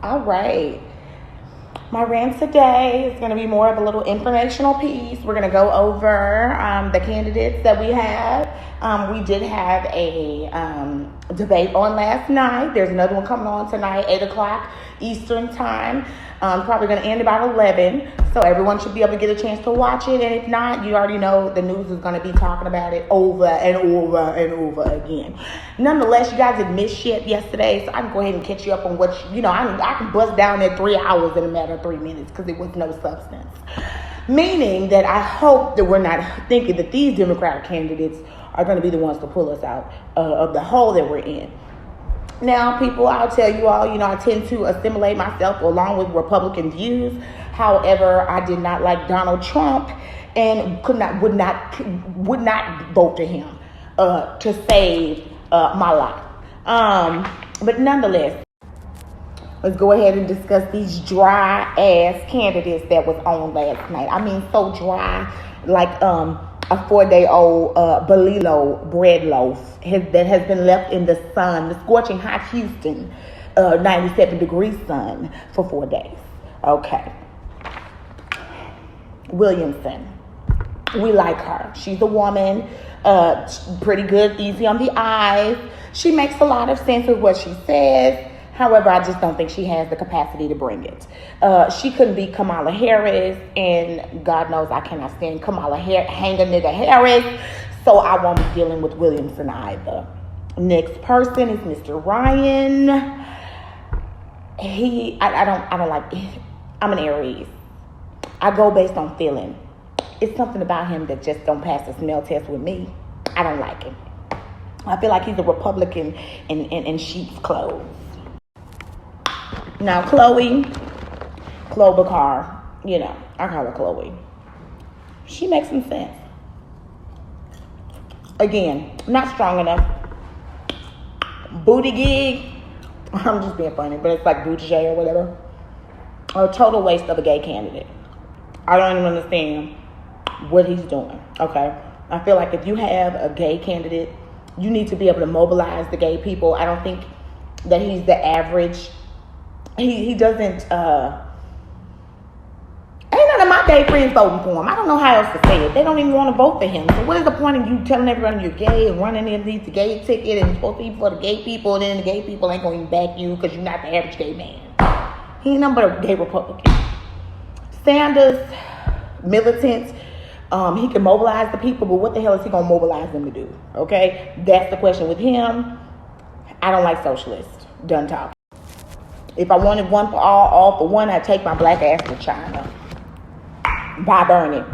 All right. My rant today is going to be more of a little informational piece. We're going to go over the candidates that we have. We did have a debate on last night. There's another one coming on tonight, 8 o'clock Eastern time. Probably going to end about 11. So everyone should be able to get a chance to watch it. And if not, you already know the news is going to be talking about it over and over and over again. Nonetheless, you guys had missed shit yesterday, so I can go ahead and catch you up on what, I can bust down that 3 hours in a matter of 3 minutes because it was no substance. Meaning that I hope that we're not thinking that these Democratic candidates are going to be the ones to pull us out of the hole that we're in. Now, people, I'll tell you all, I tend to assimilate myself along with Republican views. However, I did not like Donald Trump and would not vote to him to save my life. But nonetheless, let's go ahead and discuss these dry ass candidates that was on last night. I mean, so dry, like a 4-day-old Belilo bread loaf that has been left in the sun, the scorching hot Houston, 97-degree sun for 4 days. Okay. Williamson. We like her. She's a woman, pretty good, easy on the eyes. She makes a lot of sense with what she says. However, I just don't think she has the capacity to bring it. She couldn't be Kamala Harris, and God knows I cannot stand Kamala Hang a nigga Harris, so I won't be dealing with Williamson either. Next person is Mr. Ryan. I don't like. I'm an Aries. I go based on feeling. It's something about him that just don't pass the smell test with me. I don't like him. I feel like he's a Republican in sheep's clothes. Now, Chloe Bakar, I call her Chloe. She makes some sense. Again, not strong enough. Booty gig, I'm just being funny, but it's like booty or whatever. A total waste of a gay candidate. I don't even understand what he's doing, okay? I feel like if you have a gay candidate, you need to be able to mobilize the gay people. I don't think that he's the average. He doesn't, ain't none of my gay friends voting for him. I don't know how else to say it. They don't even want to vote for him. So what is the point of you telling everyone you're gay and running in the gay ticket and it's supposed to be for the gay people, and then the gay people ain't going to back you because you're not the average gay man? He ain't nothing but a gay Republican. Sanders, militant, he can mobilize the people, but what the hell is he going to mobilize them to do? Okay? That's the question with him. I don't like socialists. Done talking. If I wanted one for all for one, I'd take my black ass to China. By Bernie.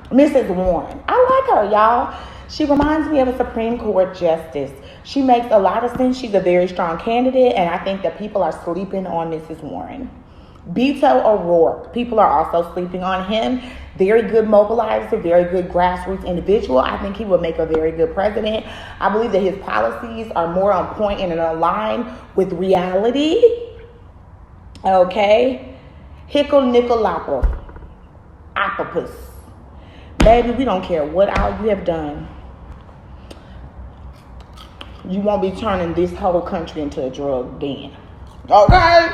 Mrs. Warren. I like her, y'all. She reminds me of a Supreme Court justice. She makes a lot of sense. She's a very strong candidate, and I think that people are sleeping on Mrs. Warren. Beto O'Rourke. People are also sleeping on him. Very good mobilizer, very good grassroots individual. I think he would make a very good president. I believe that his policies are more on point and in line with reality. Okay? Hickle nickel lopper. Opopus. Baby, we don't care what all you have done. You won't be turning this whole country into a drug den. Okay?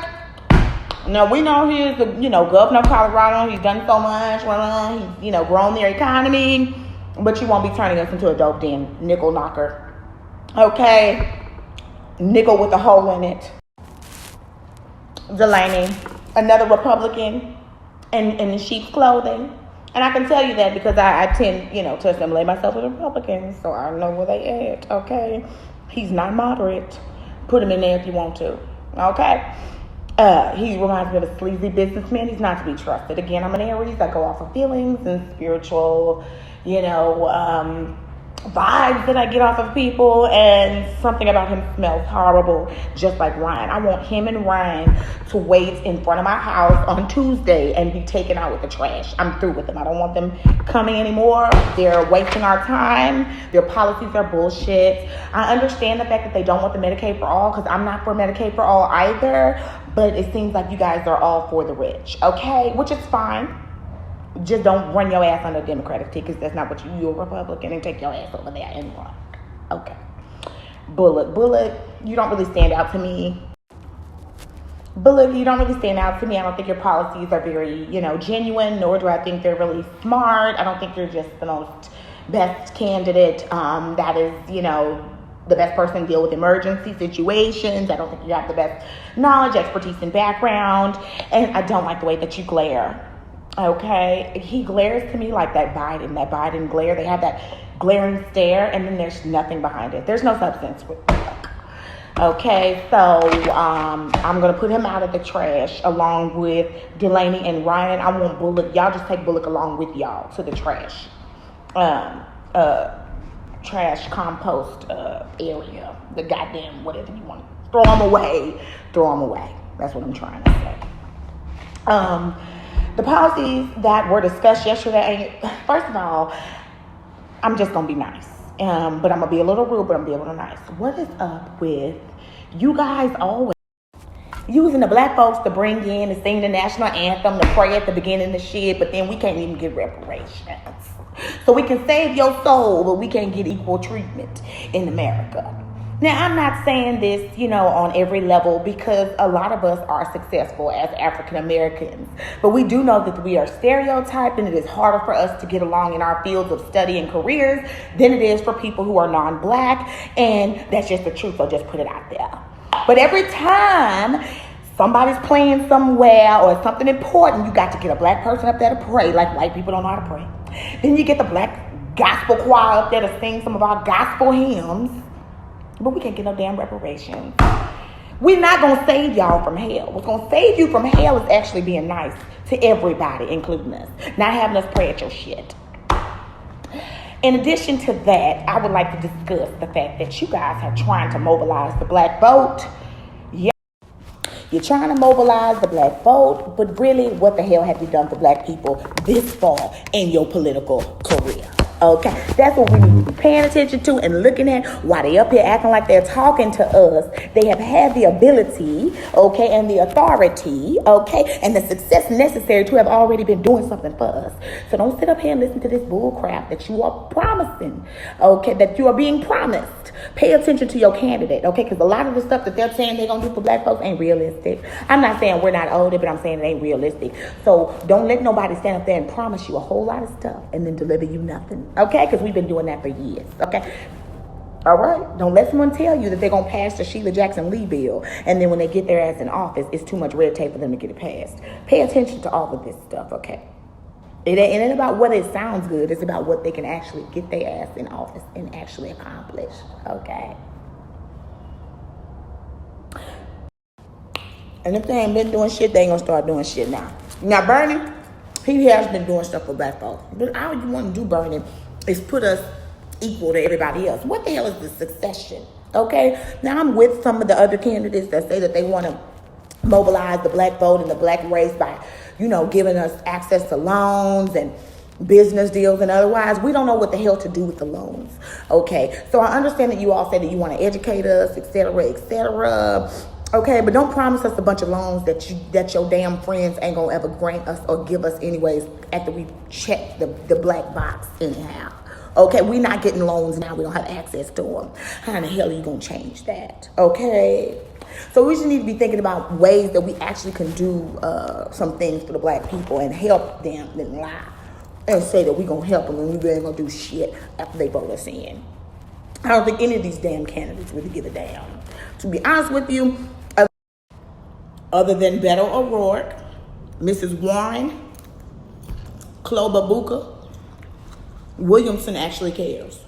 Now, we know he is the, governor of Colorado. He's done so much. He's, grown their economy. But you won't be turning us into a dope den. Nickel knocker. Okay? Nickel with a hole in it. Delaney. Another Republican in sheep's clothing. And I can tell you that because I tend, to assimilate myself with Republicans. So I know where they at. Okay? He's not moderate. Put him in there if you want to. Okay? He reminds me of a sleazy businessman. He's not to be trusted. Again, I'm an Aries. I go off of feelings and spiritual, vibes that I get off of people. And something about him smells horrible, just like Ryan. I want him and Ryan to wait in front of my house on Tuesday and be taken out with the trash. I'm through with them. I don't want them coming anymore. They're wasting our time. Their policies are bullshit. I understand the fact that they don't want the Medicaid for all, because I'm not for Medicaid for all either. But it seems like you guys are all for the rich, okay? Which is fine. Just don't run your ass on the Democratic tickets. That's not what you're a Republican, and take your ass over there and run. Okay. Bullock, you don't really stand out to me. Bullock, you don't really stand out to me. I don't think your policies are very, genuine, nor do I think they're really smart. I don't think you're just the most best candidate that is, the best person to deal with emergency situations. I don't think you have the best knowledge, expertise, and background. And I don't like the way that you glare. Okay? He glares to me like that Biden glare. They have that glaring stare, and then there's nothing behind it. There's no substance. Okay, so I'm going to put him out of the trash along with Delaney and Ryan. I want Bullock. Y'all just take Bullock along with y'all to the trash. Trash compost area. The goddamn whatever you want. Throw them away. That's what I'm trying to say. The policies that were discussed yesterday, first of all, I'm just going to be nice. But I'm going to be a little rude, but I'm going to be a little nice. What is up with you guys always using the black folks to bring in and sing the national anthem, to pray at the beginning of shit, but then we can't even get reparations. So we can save your soul, but we can't get equal treatment in America. Now, I'm not saying this, on every level, because a lot of us are successful as African Americans. But we do know that we are stereotyped, and it is harder for us to get along in our fields of study and careers than it is for people who are non-black. And that's just the truth. So just put it out there. But every time somebody's playing somewhere or something important, you got to get a black person up there to pray, like white people don't know how to pray. Then you get the black gospel choir up there to sing some of our gospel hymns. But we can't get no damn reparations. We're not going to save y'all from hell. What's going to save you from hell is actually being nice to everybody, including us. Not having us pray at your shit. In addition to that, I would like to discuss the fact that you guys are trying to mobilize the black vote. Yeah, you're trying to mobilize the black vote, but really, what the hell have you done for black people this far in your political career? Okay, that's what we need to be paying attention to and looking at. While they up here acting like they're talking to us, they have had the ability, okay, and the authority, okay, and the success necessary to have already been doing something for us. So don't sit up here and listen to this bull crap that you are promising, okay, that you are being promised. Pay attention to your candidate, okay, because a lot of the stuff that they're saying they're going to do for black folks ain't realistic. I'm not saying we're not older, but I'm saying it ain't realistic. So don't let nobody stand up there and promise you a whole lot of stuff and then deliver you nothing. Okay, because we've been doing that for years. Okay, all right. Don't let someone tell you that they're gonna pass the Sheila Jackson Lee bill, and then when they get their ass in office, it's too much red tape for them to get it passed. Pay attention to all of this stuff. Okay, it ain't about whether it sounds good. It's about what they can actually get their ass in office and actually accomplish. Okay. And if they ain't been doing shit, they ain't gonna start doing shit now. Now, Bernie, he has been doing stuff for black folks, but all you want to do, Bernie, is put us equal to everybody else. What the hell is the succession? Okay, now I'm with some of the other candidates that say that they want to mobilize the black vote and the black race by, giving us access to loans and business deals and otherwise. We don't know what the hell to do with the loans. Okay, so I understand that you all say that you want to educate us, et cetera, et cetera. Okay, but don't promise us a bunch of loans that your damn friends ain't gonna ever grant us or give us anyways after we check the black box anyhow. Okay, we're not getting loans now. We don't have access to them. How in the hell are you gonna change that? Okay, so we just need to be thinking about ways that we actually can do some things for the black people and help them, then lie and say that we're gonna help them and we ain't gonna do shit after they vote us in. I don't think any of these damn candidates really give a damn. To be honest with you, other than Beto O'Rourke, Mrs. Warren, Klobuchar, Williamson actually cares.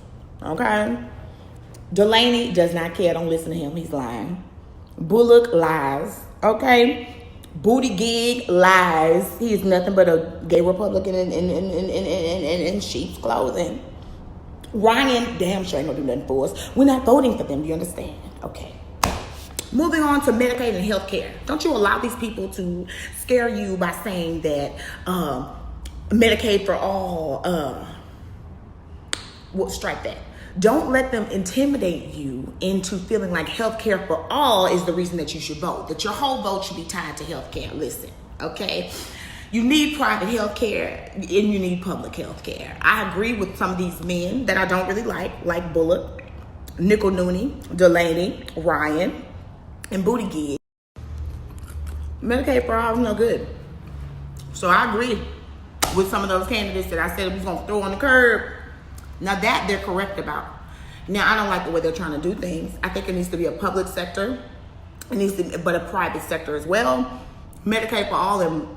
Okay? Delaney does not care. Don't listen to him. He's lying. Bullock lies. Okay? Buttigieg lies. He is nothing but a gay Republican in sheep's clothing. Ryan damn sure ain't gonna do nothing for us. We're not voting for them. Do you understand? Okay. Moving on to Medicaid and healthcare. Don't you allow these people to scare you by saying that Medicaid for all, strike that. Don't let them intimidate you into feeling like healthcare for all is the reason that you should vote, that your whole vote should be tied to healthcare. Listen, okay? You need private healthcare and you need public healthcare. I agree with some of these men that I don't really like Bullock, Nickel Nooney, Delaney, Ryan, and Buttigieg. Medicaid for all is no good. So I agree with some of those candidates that I said we was gonna throw on the curb. Now that they're correct about. Now I don't like the way they're trying to do things. I think it needs to be a public sector. It needs to be, but a private sector as well. Medicaid for all and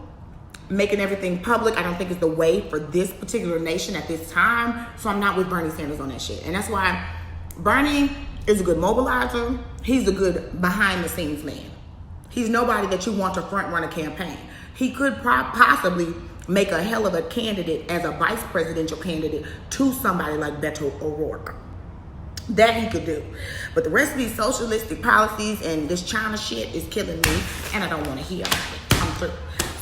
making everything public, I don't think is the way for this particular nation at this time. So I'm not with Bernie Sanders on that shit. And that's why Bernie is a good mobilizer. He's a good behind the scenes man. He's nobody that you want to front run a campaign. He could possibly make a hell of a candidate as a vice presidential candidate to somebody like Beto O'Rourke. That he could do. But the rest of these socialistic policies and this China shit is killing me, and I don't want to hear about it. I'm through.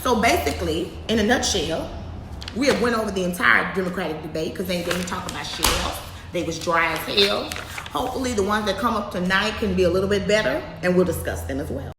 So basically, in a nutshell, we have went over the entire Democratic debate because they didn't talk about shit else. They was dry as hell. Hopefully the ones that come up tonight can be a little bit better, and we'll discuss them as well.